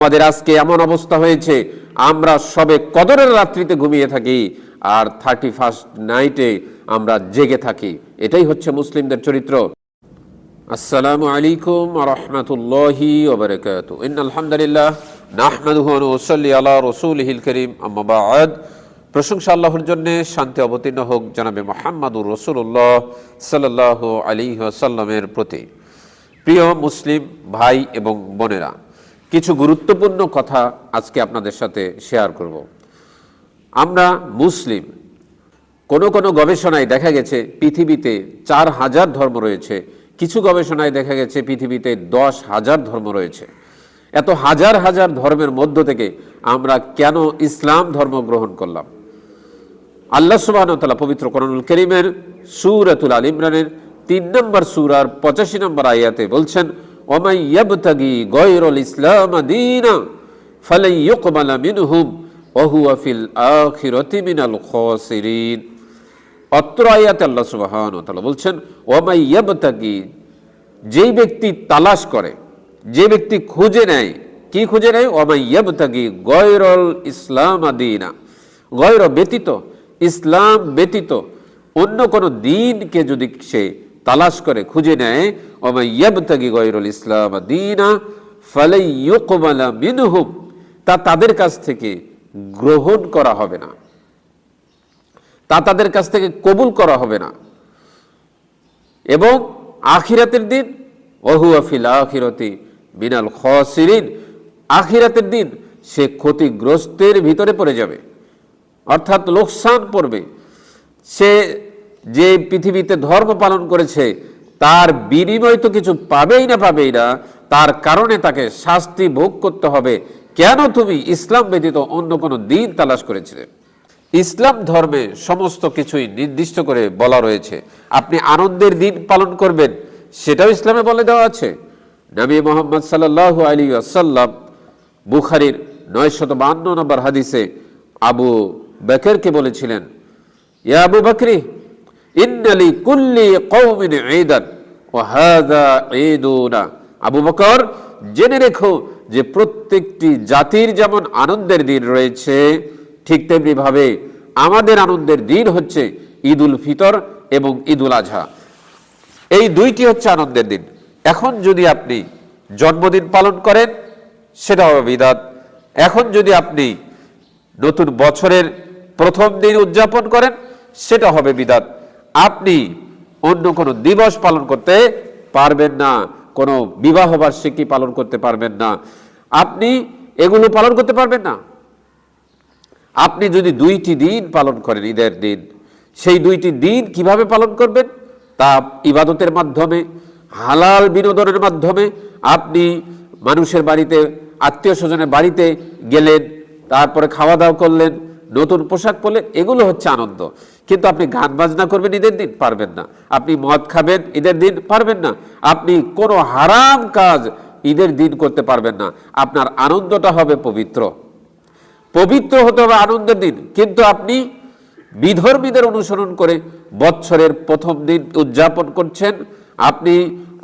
আমাদের আজকে এমন অবস্থা হয়েছে, আমরা সবে কদরের রাত্রিতে ঘুমিয়ে থাকি আর 31st নাইটে আমরা জেগে থাকি। এটাই হচ্ছে মুসলিমদের চরিত্র। আসসালামু আলাইকুম ওয়া রাহমাতুল্লাহি ওয়া বারাকাতুহু। ইন্নাল হামদুলিল্লাহ নাহমাদুহু ওয়া নুসাল্লি আলা রাসূলিহিল কারীম, আম্মা বা'দ। প্রশংসা আল্লাহর জন্য, শান্তি অবতীর্ণ হোক জনাবে মুহাম্মদুর রাসূলুল্লাহ সাল্লাল্লাহু আলাইহি ওয়াসাল্লামের প্রতি। প্রিয় মুসলিম ভাই এবং বোনেরা, কিছু গুরুত্বপূর্ণ কথা আজকে আপনাদের সাথে শেয়ার করব। আমরা মুসলিম, কোনো কোনো গবেষণায় দেখা গেছে পৃথিবীতে 4000 ধর্ম রয়েছে, কিছু গবেষণায় দেখা গেছে পৃথিবীতে 10,000 ধর্ম রয়েছে। এত হাজার হাজার ধর্মের মধ্য থেকে আমরা কেন ইসলাম ধর্ম গ্রহণ করলাম? আল্লাহ সুবহানাহু ওয়া তাআলা পবিত্র কোরআনুল কারীমের সূরাতুল আল ইমরানের 3 নম্বর সূরার 85 নম্বর আয়াতে বলছেন, ওয়ামান ইয়াবতাগি গায়রাল ইসলাম দীনা ফালান ইউকবালা মিনহু ওয়া হুয়া ফিল আখিরাতি মিনাল খাসিরিন। অত্র আয়াতে আল্লাহ সুবহানাহু ওয়া তাআলা বলছেন, ওয়ামান ইয়াবতাগি, যেই ব্যক্তি তালাশ করে, যে ব্যক্তি খুঁজে নেয়, কি খুঁজে নেয়? ওয়ামান ইয়াবতাগি গায়রাল ইসলাম দীনা, গায়র ব্যতীত, ইসলাম ব্যতীত অন্য কোন দিনকে যদি সে তালাশ করে, খুঁজে নেয়, ওয়ামান ইয়াবতাগি গায়রাল ইসলাম দীনা ফালান ইউকবালা মিনহু, তা তাদের কাছ থেকে গ্রহণ করা হবে না, তা তাদের কাছ থেকে কবুল করা হবে না। এবং আখিরাতের দিন, ওয়া হুয়া ফিল আখিরাতি মিনাল খাসিরিন, আখিরাতের দিন সে ক্ষতিগ্রস্তের ভিতরে পড়ে যাবে, অর্থাৎ লোকসান পড়বে। সে যে পৃথিবীতে ধর্ম পালন করেছে তার বিনিময় তো কিছু পাবেই না, তার কারণে তাকে শাস্তি ভোগ করতে হবে। কেন? তুমি ইসলাম ব্যতীত অন্য কোনো দিন তালাশ করেছিলে। ইসলাম ধর্মে সমস্ত কিছুই নির্দিষ্ট করে বলা রয়েছে। আপনি আনন্দের দিন পালন করবেন, সেটাও ইসলামে বলে দেওয়া আছে। নবী মুহাম্মদ সাল্লাল্লাহু আলাইহি ওয়াসাল্লাম বুখারীর 952 নম্বর হাদিসে আবু বকরকে বলেছিলেন, ইয়া আবু বকরি, ইন্না লিকুল্লি কওমিন ঈদান ওয়া হাযা ঈদুনা। আবু বকর, জেনে রেখো যে প্রত্যেকটি জাতির যেমন আনন্দের দিন রয়েছে, ঠিক তেমনি ভাবে আমাদের আনন্দের দিন হচ্ছে ঈদুল ফিতর এবং ঈদুল আজহা। এই দুইটি হচ্ছে আনন্দের দিন। এখন যদি আপনি জন্মদিন পালন করেন, সেটা হবে বিদআত। এখন যদি আপনি নতুন বছরের প্রথম দিন উদযাপন করেন, সেটা হবে বিদআত। আপনি অন্য কোনো দিবস পালন করতে পারবেন না, কোনো বিবাহ বার্ষিকী পালন করতে পারবেন না, আপনি এগুলো পালন করতে পারবেন না। আপনি যদি 2টি দিন পালন করেন, ঈদের দিন, সেই 2টি দিন কিভাবে পালন করবেন? তা ইবাদতের মাধ্যমে, হালাল বিনোদনের মাধ্যমে। আপনি মানুষের বাড়িতে, আত্মীয় স্বজনের বাড়িতে গেলেন, তারপরে খাওয়া দাওয়া করলেন, নতুন পোশাক পরলেন, এগুলো হচ্ছে আনন্দ। কিন্তু আপনি গান বাজনা করবেন ঈদের দিন, পারবেন না। আপনি মদ খাবেন ঈদের দিন, পারবেন না। আপনি কোনো হারাম কাজ ঈদের দিন করতে পারবেন না। আপনার আনন্দটা হবে পবিত্র, পবিত্র হতে হবে আনন্দের দিন। কিন্তু আপনি বিধর্মীদের অনুসরণ করে বৎসরের প্রথম দিন উদযাপন করছেন, আপনি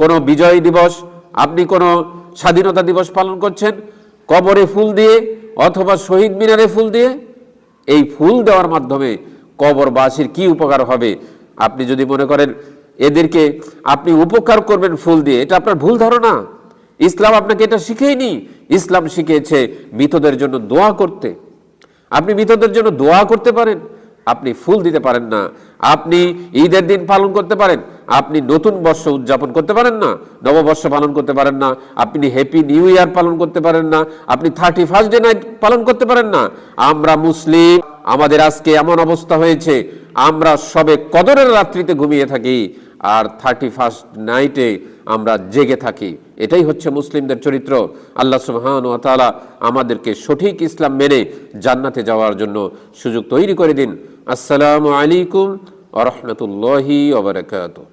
কোনো বিজয় দিবস, আপনি কোনো স্বাধীনতা দিবস পালন করছেন কবরে ফুল দিয়ে অথবা শহীদ মিনারে ফুল দিয়ে। এই ফুল দেওয়ার মাধ্যমে কবরবাসীর কি উপকার হবে? আপনি যদি মনে করেন এদেরকে আপনি উপকার করবেন ফুল দিয়ে, এটা আপনার ভুল ধারণা। ইসলাম আপনাকে এটা শিখেইনি। ইসলাম শিখিয়েছে মৃতদের জন্য দোয়া করতে। আপনি মৃতদের জন্য দোয়া করতে পারেন, আপনি ফুল দিতে পারেন না। আপনি ঈদের দিন পালন করতে পারেন, আপনি নতুন বর্ষ উদযাপন করতে পারেন না, নববর্ষ পালন করতে পারেন না, আপনি হ্যাপি নিউ ইয়ার পালন করতে পারেন না, আপনি 31st ডে নাইট পালন করতে পারেন না। আমরা মুসলিম, আমাদের আজকে এমন অবস্থা হয়েছে, আমরা সবে কদরের রাত্রিতে ঘুমিয়ে থাকি আর 31st নাইটে আমরা জেগে থাকি। এটাই হচ্ছে মুসলিমদের চরিত্র। আল্লাহ সুবহানাহু ওয়া তাআলা আমাদেরকে সঠিক ইসলাম মেনে জান্নাতে যাওয়ার জন্য সুযোগ তৈরি করে দিন। আসসালামু আলাইকুম ওয়া রাহমাতুল্লাহি ওয়া বারাকাতুহু।